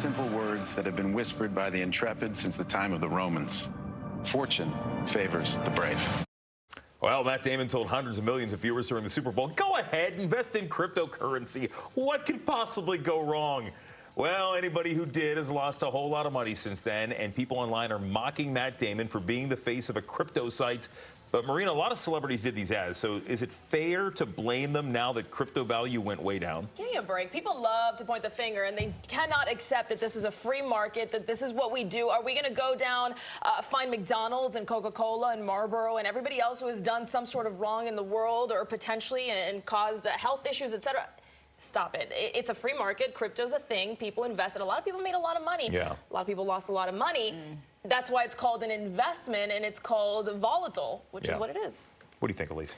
simple words that have been whispered by the intrepid since the time of the Romans. Fortune favors the brave. Well, Matt Damon told hundreds of millions of viewers during the Super Bowl, go ahead, invest in cryptocurrency. What could possibly go wrong? Well, anybody who did has lost a whole lot of money since then, and people online are mocking Matt Damon for being the face of a crypto site. But, Marina, a lot of celebrities did these ads, so is it fair to blame them now that crypto value went way down? Give me a break. People love to point the finger, and they cannot accept that this is a free market, that this is what we do. Are we going to go down, find McDonald's and Coca-Cola and Marlboro and everybody else who has done some sort of wrong in the world or potentially and caused health issues, et cetera? Stop it. It's a free market. Crypto's a thing. People invested. A lot of people made a lot of money. Yeah. A lot of people lost a lot of money. That's why it's called an investment, and it's called volatile, which is what it is. What do you think, Elise?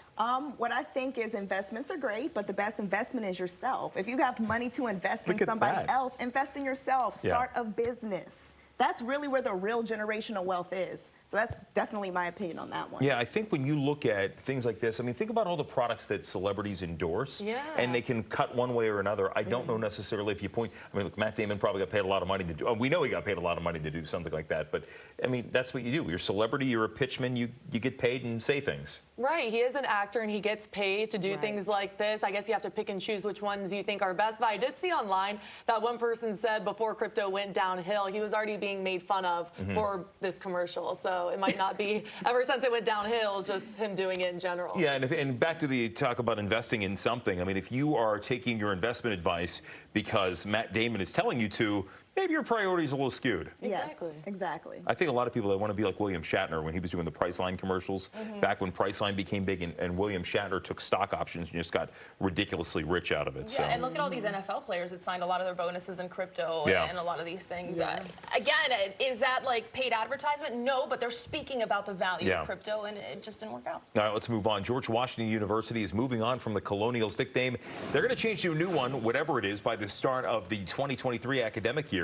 What I think is investments are great, but the best investment is yourself. If you have money to invest in somebody else, invest in yourself. Start a business. That's really where the real generational wealth is. So that's definitely my opinion on that one. Yeah, I think when you look at things like this, I mean, think about all the products that celebrities endorse, and they can cut one way or another. I don't know necessarily if you point, I mean, look, Matt Damon probably got paid a lot of money to do, we know he got paid a lot of money to do something like that, but I mean, that's what you do. You're a celebrity, you're a pitchman, you get paid and say things. Right, he is an actor and he gets paid to do things like this. I guess you have to pick and choose which ones you think are best. But I did see online that one person said before crypto went downhill, he was already being made fun of for this commercial. So it might not be, ever since it went downhill, it's just him doing it in general. Yeah, and back to the talk about investing in something. I mean, if you are taking your investment advice because Matt Damon is telling you to, maybe your priorities are a little skewed. Yes, exactly. I think a lot of people that want to be like William Shatner when he was doing the Priceline commercials, back when Priceline became big, and William Shatner took stock options and just got ridiculously rich out of it. Yeah, and look at all these NFL players that signed a lot of their bonuses in crypto and a lot of these things. Again, is that like paid advertisement? No, but they're speaking about the value of crypto, and it just didn't work out. All right, let's move on. George Washington University is moving on from the Colonials nickname. They're going to change to a new one, whatever it is, by the start of the 2023 academic year.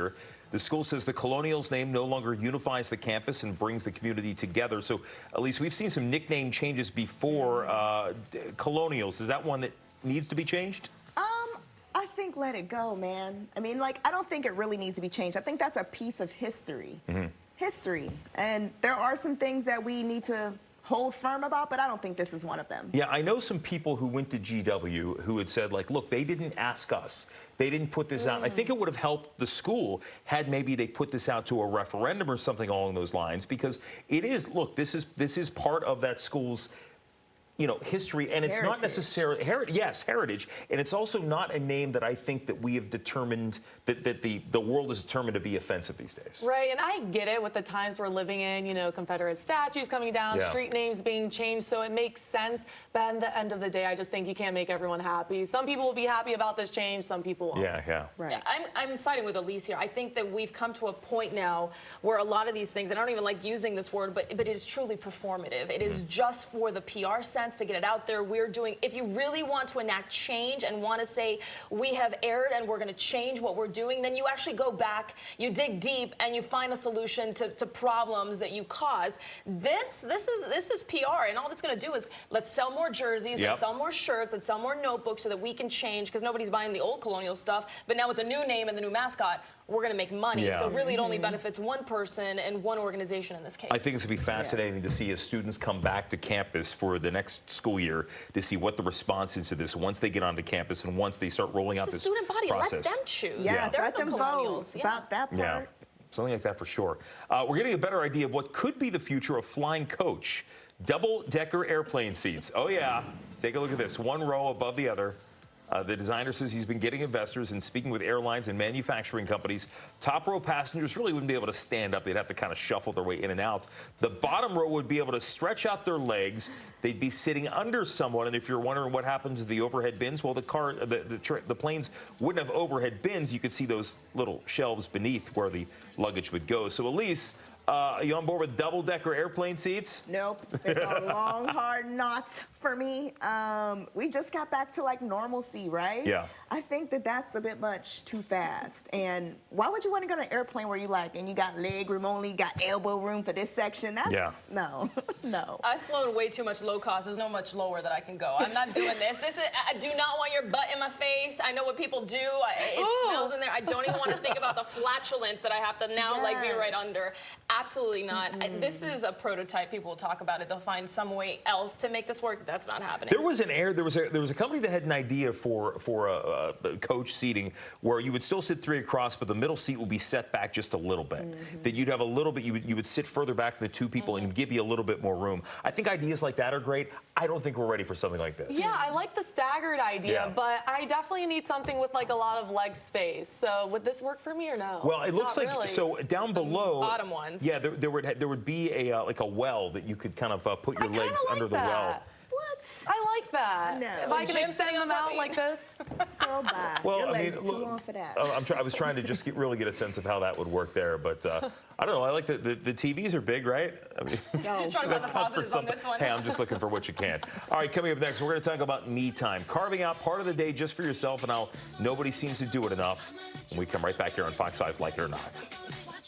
The school says the Colonials name no longer unifies the campus and brings the community together. So, at least we've seen some nickname changes before. Colonials, is that one that needs to be changed? I think let it go, man. I mean, like, I don't think it really needs to be changed. I think that's a piece of history. History. And there are some things that we need to hold firm about, but I don't think this is one of them. Yeah, I know some people who went to GW who had said, like, look, they didn't ask us. They didn't put this out. I think it would have helped the school had maybe they put this out to a referendum or something along those lines, because it is, look, this is part of that school's, you know, history, and it's not necessarily heritage, and it's also not a name that I think that we have determined that the world is determined to be offensive these days. Right, and I get it with the times we're living in, you know, Confederate statues coming down, street names being changed, so it makes sense. But at the end of the day, I just think you can't make everyone happy. Some people will be happy about this change, some people won't. Right. Yeah, I'm siding with Elise here. I think that we've come to a point now where a lot of these things, and I don't even like using this word, but it is truly performative. It is just for the PR sense, to get it out there. We're doing, if you really want to enact change and want to say we have erred and we're going to change what we're doing, then you actually go back, you dig deep, and you find a solution to problems that you cause. This is PR, and all it's going to do is let's sell more jerseys, let's sell more shirts, let's sell more notebooks so that we can change, because nobody's buying the old Colonial stuff. But now with the new name and the new mascot, we're going to make money. So really it only benefits one person and one organization in this case. I think it's going to be fascinating to see as students come back to campus for the next school year to see what the response is to this once they get onto campus and once they start rolling out this student body. process. Let them choose. Yes, They're let the them Colonials. vote about that part. Yeah, something like that for sure. We're getting a better idea of what could be the future of flying coach. Double-decker airplane seats. Oh, yeah. Take a look at this. One row above the other. The designer says he's been getting investors and speaking with airlines and manufacturing companies. Top row passengers really wouldn't be able to stand up. They'd have to kind of shuffle their way in and out. The bottom row would be able to stretch out their legs. They'd be sitting under someone. And if you're wondering what happens to the overhead bins, well, the planes wouldn't have overhead bins. You could see those little shelves beneath where the luggage would go. So, Elise, are you on board with double-decker airplane seats? Nope. It's a long, hard not for me. We just got back to like normalcy, right? Yeah. I think that that's a bit much too fast. And why would you want to go on an airplane where you like, and you got leg room only, got elbow room for this section? That's, no, no. I've flown way too much low cost. There's no much lower that I can go. I'm not doing this. I do not want your butt in my face. I know what people do. It smells in there. I don't even want to think about the flatulence that I have to now like be right under. Absolutely not. This is a prototype. People will talk about it. They'll find some way else to make this work. That's not happening. There was a company that had an idea for coach seating where you would still sit three across, but the middle seat would be set back just a little bit. That you'd have a little bit, you would sit further back than the two people and give you a little bit more room. I think ideas like that are great. I don't think we're ready for something like this. Yeah, I like the staggered idea, but I definitely need something with like a lot of leg space. So would this work for me or no? Well, it looks Not like really. so down below. Bottom ones. Yeah, there would be a like a well that you could kind of put your legs like under the that. well. What? I like that. No. If I can Jim extend sitting on them top of out you. like this. Girl, bye. Well, Your I legs mean, are too long for that. I was trying to just really get a sense of how that would work there, but I don't know. I like the TVs are big, right? I mean, Just trying to find the counts for positives on something. this one. Hey, I'm just looking for what you can. All right, coming up next, we're going to talk about me time, carving out part of the day just for yourself, and how nobody seems to do it enough. And we come right back here on Fox 5's Like It or Not.